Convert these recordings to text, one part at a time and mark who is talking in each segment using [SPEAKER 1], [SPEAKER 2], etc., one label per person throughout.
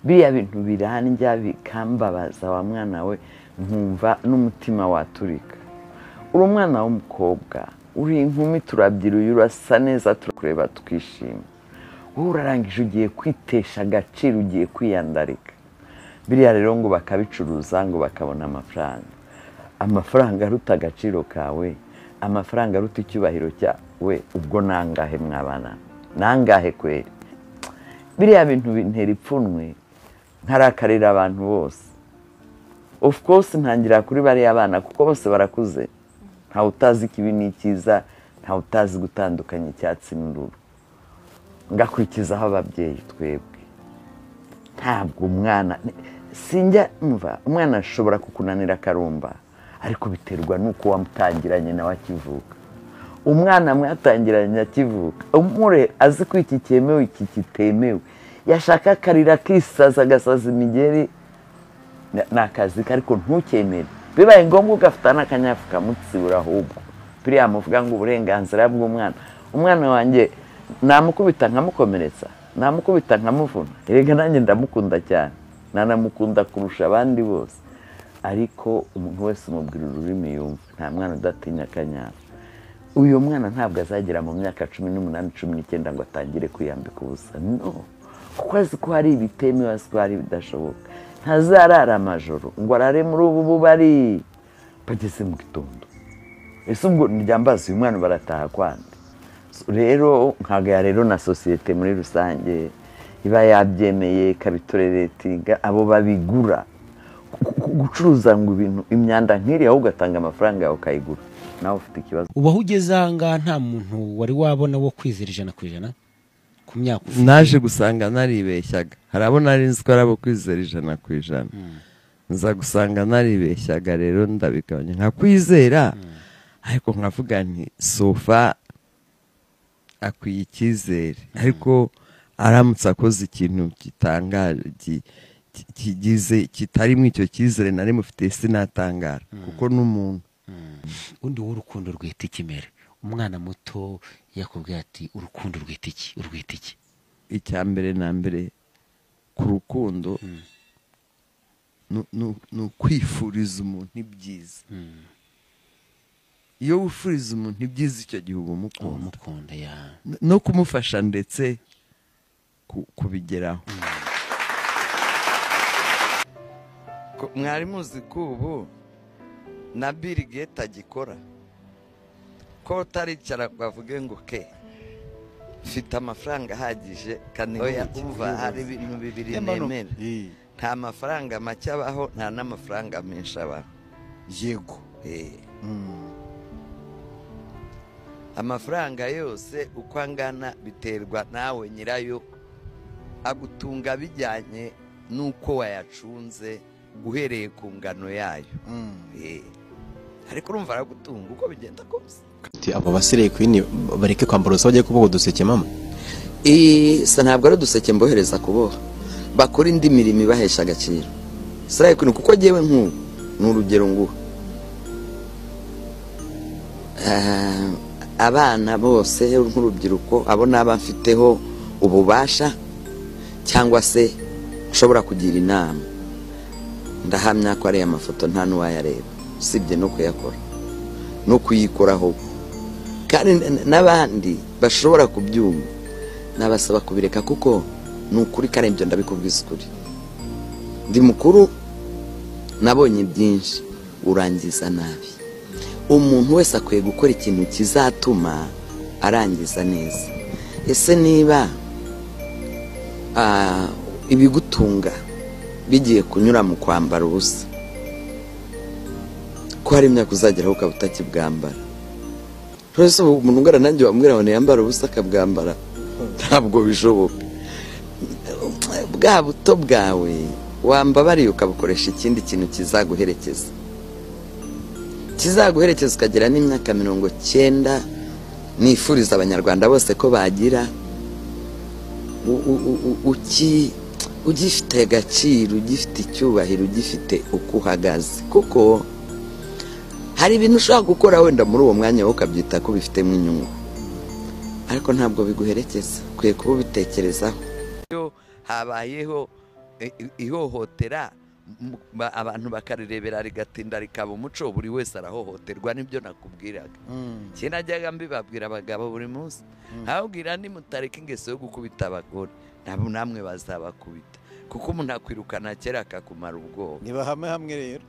[SPEAKER 1] biriya bintu birandya bikambabaza wa mwana we nkumva n'umutima waturika. Uri umwana w'umukobwa, uri inkumi turabyiruye, urasa neza, turakureba tukishima. Wowe urarangije ugiye kwitesha agaciro, ugiye kwiyandarika. Biriya rero ngo bakabicuruza ngo bakabona amafaranga. Amafaranga aruta agaciro kawe, amafaranga aruta icyubahiro cyawe, ubwo nangahe mwabana? Nangahe kweri? Biriya bintu bintera ipfunwe, nkarakarira abantu bose. Of course ntangira kuri bariya abana kuko bose barakuze. Nta utazi ikibi n'ikiza, nta utazi gutandukanya icyatsi n'ururu. Ngakurikizaho ababyeyi twebwe. Ntabwo umwana sinjya mva, umwana ashobora kukunanira karumba, ariko biterwa nuko wamutangiranye nawe akivuka. Umwana mwatangiranye akivuka, umure azi ko iki cyemewe iki kitemewe, yashaka karira kisaza gasaza imigeri nakazi ariko ntukemere. Bibaye ngombwa ugafata n'akanyafu kamutsibura ahubwo. Biriya muvuga ngo uburenganzira bw'umwana. Umwana wanjye namukubita nkamukomeretsa, namukubita nkamuvuna. Erega nanjye ndamukunda cyane, nanamukunda kurusha abandi bose. Ariko umuntu wese umubwira ururimi yumva, nta mwana udatinya akanyafu. Uyu mwana ntabwo azagera mu myaka 18 19 ngo atangire kwiyambika ubusa. No, kuko azi ko hari ibitemewe, azi ko hari bidashoboka. Ntazarara amajoro ngo arare muri ubu bubari bageze mu gitondo. Ese ubwo ndyambaza uyu mwana barataha kwande? Rero nkagaya rero na societe muri rusange iba yabyemeye kabitoreretinga abo babigura gucuruza ngo ibintu imyanda nkiri aho ugatanga amafaranga yawe ukayigura. Nawe ufite ikibazo.
[SPEAKER 2] Ubaho ugeze aha nta muntu wari wabona wo kwizera 100% ku myaka ufite?
[SPEAKER 3] Naje gusanga naribeshyaga. Harabona ari nzi ko arabo kwizera 100%. Nza gusanga naribeshyaga rero ndabigabanya nka kwizera. Ariko nkavuga nti sofa akwiye icyizere, ariko aramutse akoze ikintu gitangaje kigize kitarimo icyo cyizere nari mufite sinatangara kuko n'umuntu.
[SPEAKER 2] Undi w'urukundo rwita ikimere, umwana muto yakubwiye ati urukundo rwita iki? Urwita iki?
[SPEAKER 3] Icya mbere na mbere ku rukundo no kwifuriza umuntu ibyiza. Iyo wifuriza umuntu ibyiza icyo gihe uba umukunda, no kumufasha ndetse kubigeraho. Mwari muzi ko ubu na Bill Gates agikora ko taricara bavuge ngo ke mfite amafaranga ahagije oya umva hari ibintu bibiri nemera. Nta mafaranga make abaho, nta n'amafaranga menshi abaho. Yego. Amafaranga yose uko angana biterwa nawe nyirayo, agutunga bijyanye nuko wayacunze guhereye ku ngano yayo. Ariko urumva aragutunga uko bigenda kose.
[SPEAKER 4] Abo basireye kwini bareke kwambara ubusa bagiye kuboha uduseke mama?
[SPEAKER 1] Sa ntabwo ari uduseke mbohereza kuboha, bakora indi mirimo ibahesha agaciro. Siraye kwini kuko jewe nk'ubu n'urugero nguha. Abana bose nk'urubyiruko abo naba mfiteho ububasha cyangwa se ushobora kugira inama, ndahamya ko ari amafoto nta n'uwayareba usibye no kuyakora no kuyikoraho. Kandi n'abandi bashobora kubyumva nabasaba kubireka kuko n'ukuri karembyo ndabikubwiza ukuri. Ndi mukuru nabonye byinshi, urangiza nabi. Umuntu wese akwiye gukora ikintu kizatuma arangiza neza. Ese niba ibigutunga bigiye kunyura mu kwambara ubusa, ko hari imyaka uzageraho ukaba utakibwambara. Rwose umuntu ungana nanjye wambwira ngo yambara ubusa akabwambara, ntabwo bishoboka. Bwa buto bwawe wambabariye ukabukoresha ikindi kintu kizaguherekeza, kizaguherekeza ukagera n'imyaka 90. Nifuriza abanyarwanda bose ko bagira ugifite agaciro, ugifite icyubahiro, ugifite uko uhagaze. Kuko hari ibintu ushobora gukora wenda muri uwo mwanya wo ukabyita ko bifitemo inyungu, ariko ntabwo biguherekeza. Ukwiye kuba ubitekerezaho. Habayeho ihohotera abantu bakarirebera rigatinda rikaba umuco buri wese arahohoterwa nibyo nakubwiraga kinajyaga mbibabwira abagabo buri munsi ahubwira ni mutareka ingeso yo gukubita abagore nabo namwe bazabakubita kuko umuntu akwirukana kera akakumara ubwoba
[SPEAKER 4] niba hamwe rero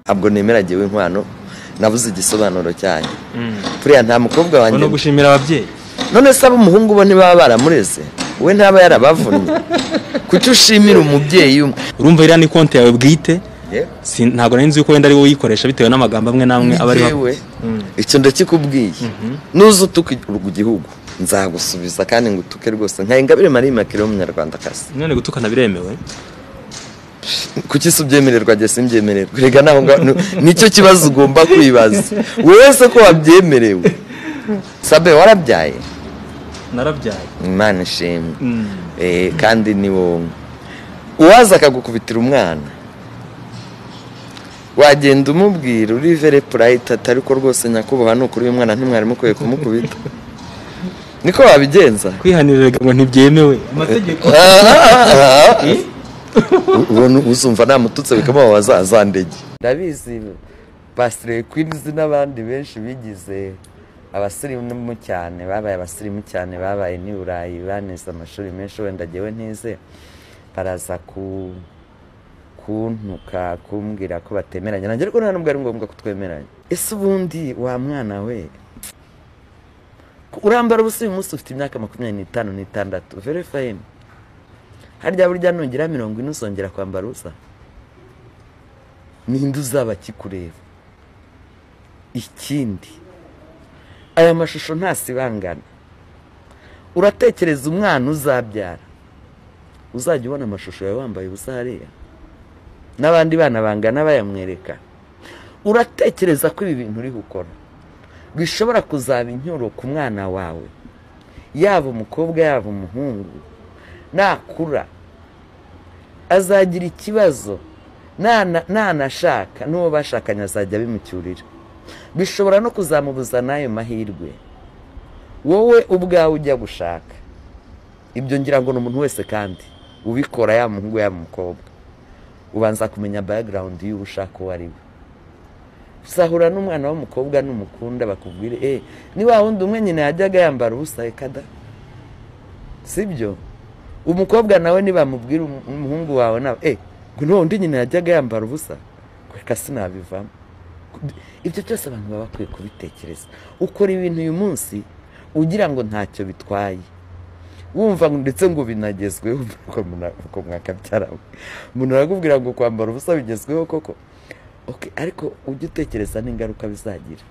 [SPEAKER 1] ntabwo nemeragiwe inkwano nabuze igisobanuro cyayo kuriya nta mukobwa wanjye
[SPEAKER 4] no gushimira ababyeyi
[SPEAKER 1] none se ab'umuhungu bo ntibaba baramureze we ntaba yarabavunnye kuki ushimira umubyeyi umwe
[SPEAKER 4] urumva iriya ni konti yawe bwite ntabwo nari nzi yuko wenda ari wowe uyikoresha bitewe n'amagambo amwe n'amwe aba ariho
[SPEAKER 1] icyo ndakikubwiye nuza utuka igihugu nzagusubiza kandi ngo utuke rwose nka Ingabire Marie Immaculée w'umunyarwandakazi
[SPEAKER 4] none gutukana biremewe
[SPEAKER 1] kuki se ubyemererwa jye simbyemererwa rega naho nicyo kibazo ugomba kwibaza wowe se ko wabyemerewe Sabe warabyaye
[SPEAKER 4] narabyaye
[SPEAKER 1] Imana ishimwe kandi ni wowe uwaza akagukubitira umwana wagenda umubwira uri very polite atari ko rwose nyakubahwa nukuri uyu mwana ntimwari mukwiye kumukubita niko wabigenza
[SPEAKER 4] kwihanirira ngo ntibyemewe amategeko
[SPEAKER 1] uzumva namututse bikamubabaza azandege ndabizi Pastor Queens n'abandi benshi bigize abasirimu cyane babaye abasirimu cyane babaye ni Burayi baneze amashuri menshi wenda jyewe ntize baraza kuntuka kumbwira ko batemeranya nanjye ariko nta nubwo ari ngombwa kutwemeranya ese ubundi wa mwana we urambara ubusa uyu munsi ufite imyaka 25 very fine harya burya nongera 40 usongera kwambara ubusa ninde uzaba kikureba ikindi aya mashusho ntasibangana uratekereza umwana uzabyara uzajya ubona amashusho yawe wambaye ubusa hariya n'abandi bana bangana bayamwereka uratekereza ko ibi bintu uri gukora bishobora kuzaba incyuro ku mwana wawe yaba umukobwa yaba umuhungu nakura azagira ikibazo nanashaka n'uwo bashakanye azajya bimucyurira bishobora no kuzamubuza n'ayo mahirwe wowe ubwawe ujya gushaka ibyo ngira ngo n'umuntu wese kandi ubikora ya muhungu ya mukobwa ubanza kumenya background y'ubushaka uwo ari we usahura n'umwana w'umukobwa n'umukunda bakubwire ni wa wundi umwe nyine yajyaga yambara ubusa kada sibyo umukobwa nawe nibamubwira umuhungu wawe nawe ngo no wundi nyine yajyaga yambara ubusa kweka sinabivamo ibyo byose abantu baba bakwiye kubitekereza ukora ibintu uyu munsi ugira ngo ntacyo bitwaye wumva ndetse ngo binagezweho uko mwakabyarawe umuntu arakubwira ngo kwambara ubusa bigezweho koko ariko ujye utekereza n'ingaruka bizagira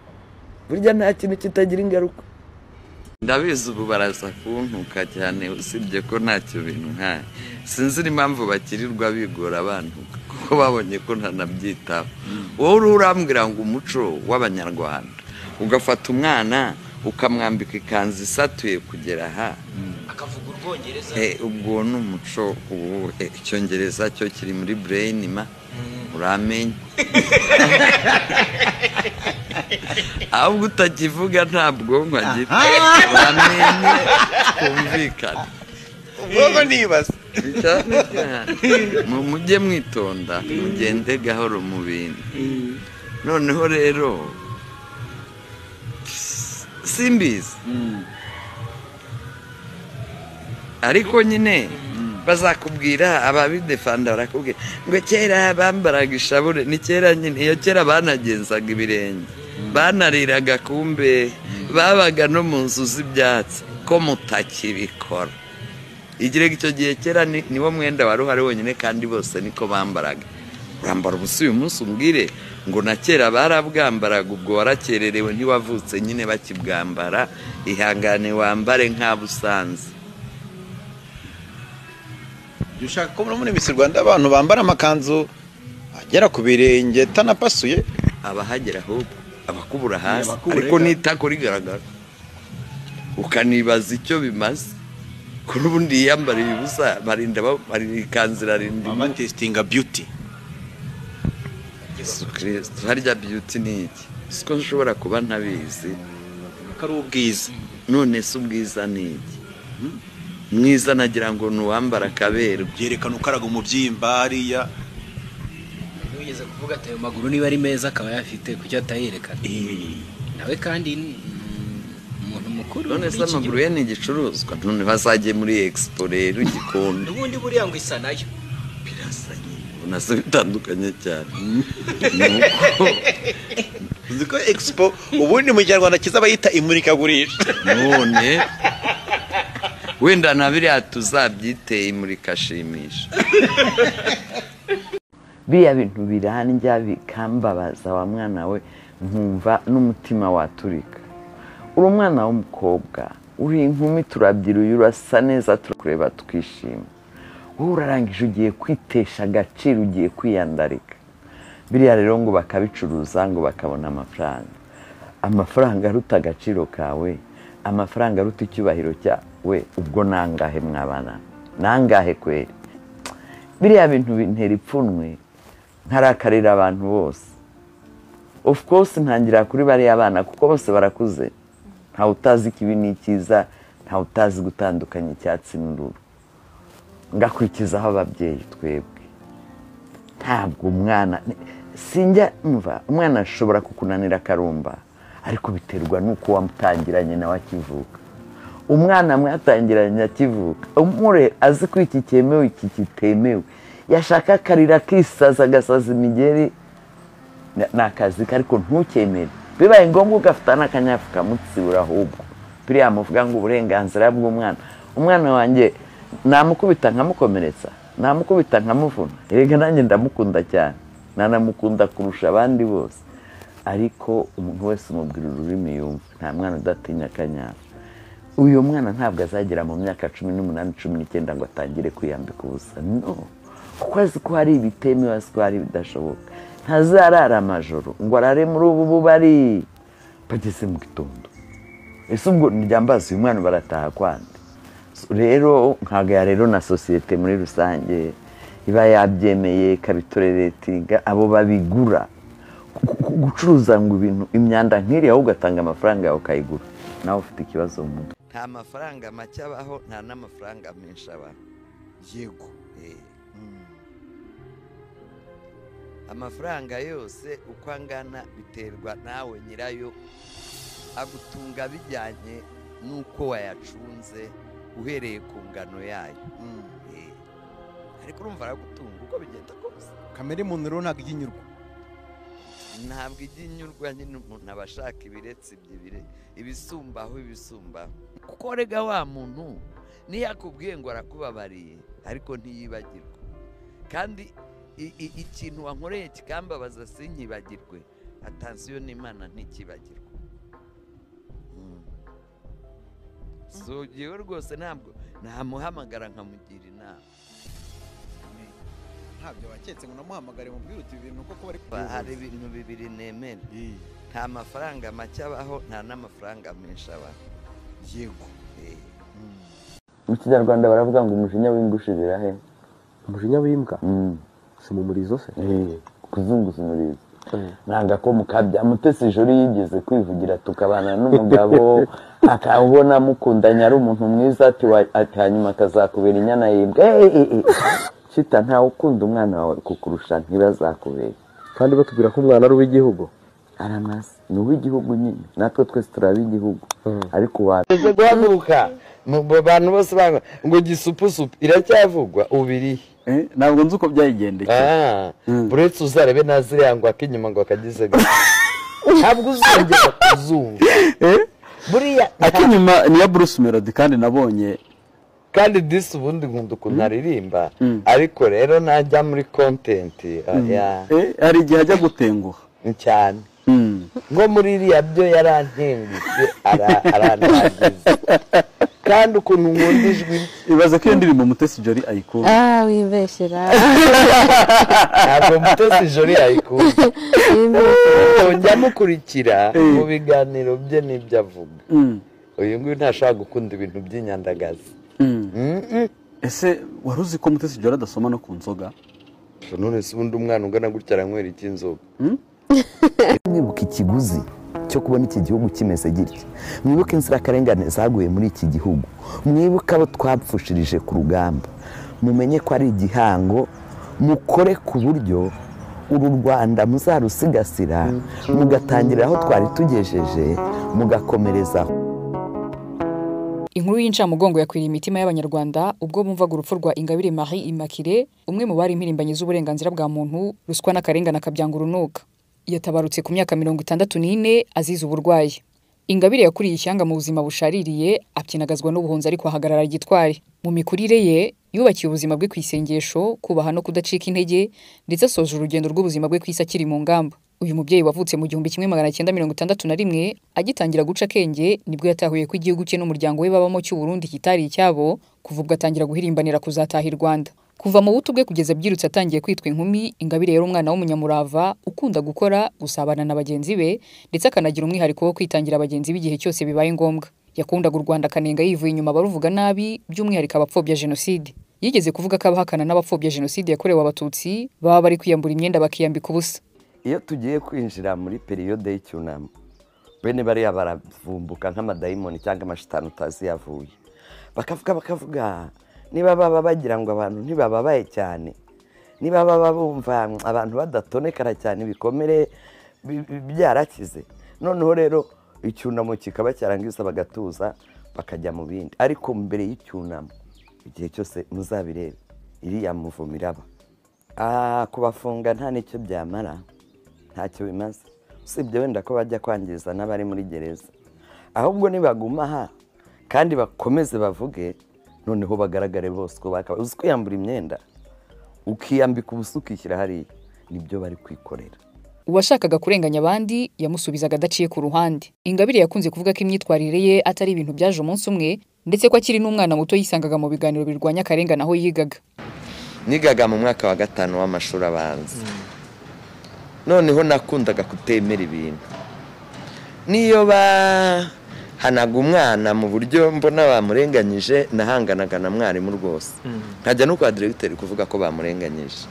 [SPEAKER 1] burya nta kintu kitagira ingaruka ndabizi ubu baraza kuntuka cyane usibye ko ntacyo bintu nkaya sinzi n'impamvu bakirirwa bigora abantu kuko babonye ko ntanabyitaho wowe urambwira ngo umuco w'abanyarwanda ugafata umwana ukamwambika ikanzu isatuye kugera aha
[SPEAKER 2] akavuga urwongereza
[SPEAKER 1] ubwo ni umuco icyongereza cyo kiri muri brain ma uramenye ahubwo utakivuga nta bwonko agira uramenye kumvikana
[SPEAKER 4] ubwonko nibaza
[SPEAKER 1] mujye mwitonda mugende gahoro mu bintu noneho rero simbizi ariko nyine bazakubwira ababidefanda barakubwira ngo kera bambaraga ishabure ni kera nyine iyo kera banagenzaga ibirenge banariraga kumbe babaga no mu nzu z'ibyatsi ko mutakibikora igirega icyo gihe kera niwo mwenda wari uhari wonyine kandi bose niko bambaraga urambara ubusa uyu munsi umbwire ngo na kera barabwambaraga ubwo warakererewe ntiwavutse nyine bakibwambara ihangane wambare nk'abusanze
[SPEAKER 4] ushaka ko muri Miss Rwanda abantu bambara amakanzu agera ku birenge tanapasuye
[SPEAKER 1] abahagera ahubwo abakubura hasi ariko nitako rigaragara ukanibaza icyo bimaze ko n'ubundi yiyambariye ubusa barinda ikanzira rindi
[SPEAKER 4] testinga beauty
[SPEAKER 1] Yesu Kristo harya beauty ni iki siko nshobora kuba ntabizi
[SPEAKER 4] kari ubwiza
[SPEAKER 1] none se ubwiza ni iki mwiza nagira ngo nuwambara akaberwa
[SPEAKER 4] byerekana ukaraga umubyimba hariya
[SPEAKER 2] ugeze kuvuga ati ayo maguru niba ari meza akaba yafite kucyo atayerekana nawe kandi umuntu mukuru
[SPEAKER 1] none se amaguru ye ni igicuruzwa none bazagiye muri expo rero igikondo
[SPEAKER 2] ubundi buriya ngo isa nayo
[SPEAKER 1] birasa nyine nazo bitandukanye cyane
[SPEAKER 4] uzi ko expo ubundi mu Kinyarwanda kizaba yita imurikagurisha
[SPEAKER 1] none wenda na biriya tuzabyiteye imurikashimisha biriya bintu birandya bikambabaza wa mwana we nkumva n'umutima waturika uri umwana w'umukobwa uri inkumi turabyiruye urasa neza turakureba twishima wowe urarangije ugiye kwitesha agaciro ugiye kwiyandarika biriya rero ngo bakabicuruza ngo bakabona amafaranga aruta agaciro kawe amafaranga aruta icyubahiro cyawe ubwo nangahe mwabana nangahe kweri biriya bintu bintera ipfunwe ntarakarira abantu bose of course ntangira kuri bariya abana kuko bose barakuze ntawe utazi ikibi n'ikiza ntawe utazi gutandukanya icyatsi n'ururu ngakurikizaho ababyeyi twebwe ntabwo umwana sinjya mva umwana ashobora kukunanira akarumba ariko biterwa n'uko wamutangiranye nawe akivuka umwana mwatangiranye akivuka umure azi ko iki cyemewe iki kitemewe yashaka akarira kisaza agasaza imigeri ni akazi ariko ntukemere bibaye ngombwa ugafata n'akanyafu kamutsibura ahubwo biriya muvuga ngo uburenganzira bw'umwana umwana wanjye namukubita nkamukomeretsa namukubita nkamuvuna erega nanjye ndamukunda cyane nanamukunda kurusha abandi bose ariko umuntu wese umubwira ururimi yumva nta mwana udatinya akanyafu uyu mwana ntabwo azagera mu myaka 18 19 ngo atangire kwiyambika ubusa no kuko azi ko hari ibitemewe azi ko hari bidashoboka ntazarara amajoro ngo arare muri ubu bubari bageze mu gitondo ese ubwo ndyambaza uyu mwana barataha kwande rero nkaga rero na societe muri rusange iba yabyemeye kabitoreretinga abo babigura gucuruza ngo ibintu imyanda nk'iriya ugatanga amafaranga yawe ukayigura nawe ufite ikibazo mu mutwe nta mafaranga make abaho nta n'amafaranga menshi abaho
[SPEAKER 4] yego
[SPEAKER 1] amafaranga yose uko angana biterwa nawe nyirayo agutunga bijyanye n'uko wayacunze uhereye ku ngano yayo ariko urumva aragutunga uko bigenda kose
[SPEAKER 4] kamere muntu rero ntabwo ijya inyurwa
[SPEAKER 1] ntabwo ijya inyurwa nyine umuntu aba ashaka ibiretse ibisumbaho kuko rega wa muntu niyo akubwiye ngo arakubabariye ariko ntiyibagirwa kandi ikintu wankoreye kikambabaza sinkibagirwe atansiyo n'Imana ntikibagirwa so yewe rwose ntabwo namuhamagara nkamugira inama
[SPEAKER 4] ntabyo waketse ngo namuhamagare mubwire uti ibintu koko bari
[SPEAKER 1] hari ibintu bibiri nemera nta mafaranga make abaho nta n'amafaranga menshi abaho
[SPEAKER 4] yego
[SPEAKER 1] mu Kinyarwanda baravuga ngo umujinya w'imbwa ushirira he
[SPEAKER 5] umujinya w'imbwa si mu murizo se
[SPEAKER 1] kuzunguza umurizo nanga ko mukabya Mutesi Jolly yigeze kwivugira tukabana n'umugabo akabona mukundanya ari umuntu mwiza ati hanyuma akazakubera inyana y'imbwa shita ntawe ukunda umwana wawe kukurusha ntibazakubera
[SPEAKER 5] kandi batubwira ko umwana ari uw'igihugu
[SPEAKER 1] aramasi ni uw'igihugu nyine natwe twese turab'igihugu ariko waje guhaguruka mu bantu bose banga ngo gisupusupu iracyavugwa ubiri
[SPEAKER 5] ntabwo nzi uko byayigendekeye
[SPEAKER 1] buretse uzarebe naziriya ngo akinyuma ngo akagize ntabwo uzongera kuzumva buriya
[SPEAKER 5] akinyuma niya Bruce Melody kandi nabonye
[SPEAKER 1] kandi disi ubundi nkunda ukuntu aririmba ariko rero najya muri content
[SPEAKER 5] hari igihe ajya gutenguha
[SPEAKER 1] cyane ngo muri iriya byo yarantengutse arantagize kandi ukuntu nkunda ijwi
[SPEAKER 5] ibaze ko iyo ndirimbo Mutesi Jolly ayikunda
[SPEAKER 6] wibeshyera
[SPEAKER 1] ntabwo Mutesi Jolly ayikunda njya mukurikira mu biganiro bye n'ibyo avuga uyu nguyu ntashobora gukunda ibintu by'inyandagazi
[SPEAKER 5] ese wari uzi ko Mutesi Jolly adasoma no ku nzoga
[SPEAKER 1] none se ubundi umwana ungana gutya aranywera iki inzoga mwibuka ikiguzi cyo kubona iki gihugu kimeze gitya. Mwibuke inzirakarengane zaguye muri iki gihugu, mwibuke abo twapfushirije ku rugamba, mumenye ko ari igihango, mukore ku buryo uru Rwanda muzarusigasira, mugatangira aho twari tugejeje, mugakomerezaho.
[SPEAKER 6] Inkuru y'incamugongo yakwiriye imitima y'Abanyarwanda ubwo bumvaga urupfu rwa Ingabire Marie Immaculée, umwe mu bari impirimbanyi z'uburenganzira bwa muntu, ruswa n'akarengane akabyanga urunuka. Yatabarutse ku myaka 64 azize uburwayi. Ingabire yakuriye ishyanga mu buzima bushaririye, abyinagazwa n'ubuhunzi ariko ahagarara gitwari. Mu mikurire ye yubakiye ubuzima bwe kwisengesho, kubaha no kudacika intege, ndetse asoje urugendo rw'ubuzima bwe kwisa kiri mu ngamba. Uyu mubyeyi wavutse mu 1961 agitangira guca kenge nibwo yatahuye ko igihugu cye n'umuryango we babamo cy'u Burundi kitari icyabo, kuvubwa atangira guhirimbanira kuzataha i Rwanda. Kuva mu buto bwe kugeza byirutse atangiye kwitwa inkumi, Ingabire yari umwana w'umunyamurava ukunda gukora, gusabana na bagenzi be, ndetse akanagira umwihariko wo kwitangira abagenzi b'igihe cyose bibaye ngombwa. Yakundaga u Rwanda kanenga yivuye inyuma baruvuga nabi, by'umwihariko abapfobya jenoside. Yigeze kuvuga ko abahakana n'abapfobya jenoside yakorewe abatutsi baba bari kwiyambura imyenda bakiyambika ubusa.
[SPEAKER 1] Iyo tugiye kwinjira muri periode y'icyunamo, bene bariya baravumbuka nk'amadayimoni cyangwa amashitani utazi yavuye, bakavuga niba baba bagira ngo abantu ntibababaye cyane, niba baba bumva abantu badatonekara cyane, ibikomere byarakize, noneho rero icyunamo kikaba cyarangiza bagatuza bakajya mu bindi. Ariko mbere y'icyunamo igihe cyose muzabirebe iriya muvumo iraba. Kubafunga nta nicyo byamara, ntacyo bimaze, usibye wenda ko bajya kwangiza n'abari muri gereza. Ahubwo nibaguma aha kandi bakomeze bavuge, noneho bagaragare bose ko uzi kwiyambura imyenda, ukiyambika ubusa ukishyira hariya, nibyo bari kwikorera.
[SPEAKER 6] Uwashakaga kurenganya abandi yamusubizaga adaciye ku ruhande. Ingabire yakunze kuvuga ko imyitwarire ye atari ibintu byaje umunsi umwe, ndetse ko akiri n'umwana muto yisangaga mu biganiro birwanya akarengane aho yigaga.
[SPEAKER 3] Nigaga mu mwaka wa 5 w'amashuri abanza. Noneho nakundaga kutemera ibintu. Niyo hanaga umwana mu buryo mbona bamurenganyije, nahanganaga na mwarimu rwose. Nkajya no kwa directeur kuvuga ko bamurenganyije.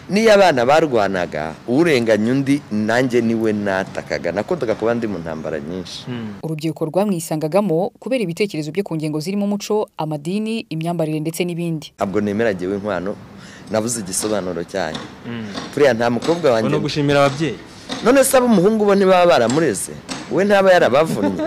[SPEAKER 3] Niyo abana barwanaga, urenganya undi nanjye niwe natakaga. Nakundaga kuba ndi mu ntambara nyinshi.
[SPEAKER 6] Urubyiruko rwamwisangagamo kubera ibitekerezo bye ku ngengo zirimo umuco, amadini, imyambarire ndetse n'ibindi.
[SPEAKER 3] Abwo nemeragiwe inkwano, nabuze igisobanuro cyanyu. Kuriya nta mukobwa wanjye
[SPEAKER 7] no gushimira ababyeyi.
[SPEAKER 3] None saba umuhungu bo ntibaba baramureze, we ntaba yarabavunnye.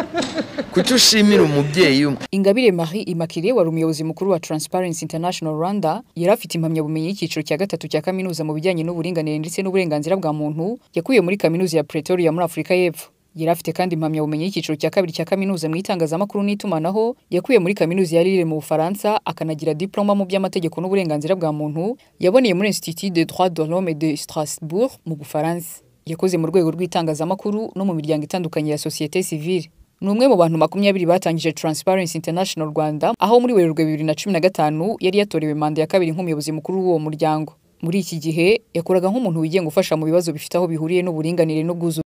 [SPEAKER 3] Kuki ushimira umubyeyi umwe?
[SPEAKER 6] Ingabire Marie Immaculée wari umuyobozi mukuru wa Transparency International Rwanda, yari afite impamyabumenyi y'icyiciro cya 3 cya kaminuza mu bijyanye n'uburinganire ndetse n'uburenganzira bwa muntu, yakuye muri kaminuza ya Pretoria muri Afurika y'Epfo. Yari afite kandi impamyabumenyi y'icyiciro cya 2 cya kaminuza mu itangazamakuru n'itumanaho, yakuye muri kaminuza ya Lille mu Bufaransa, akanagira diploma mu by'amategeko n'uburenganzira bwa muntu, yaboneye muri Institut des droits de l'homme de Strasbourg mu Bufaransa. Yakoze mu rwego rw'itangazamakuru no mu miryango itandukanye ya société civile. Ni umwe mu bantu 20 batangije Transparency International Rwanda, aho muri Werurwe 2015 yari yatorewe manda ya 2 nk'umuyobozi mukuru w'uwo muryango. Muri iki gihe yakoraga nk'umuntu wigenga ufasha mu bibazo bifite aho bihuriye n'uburinganire n'ubwuzu.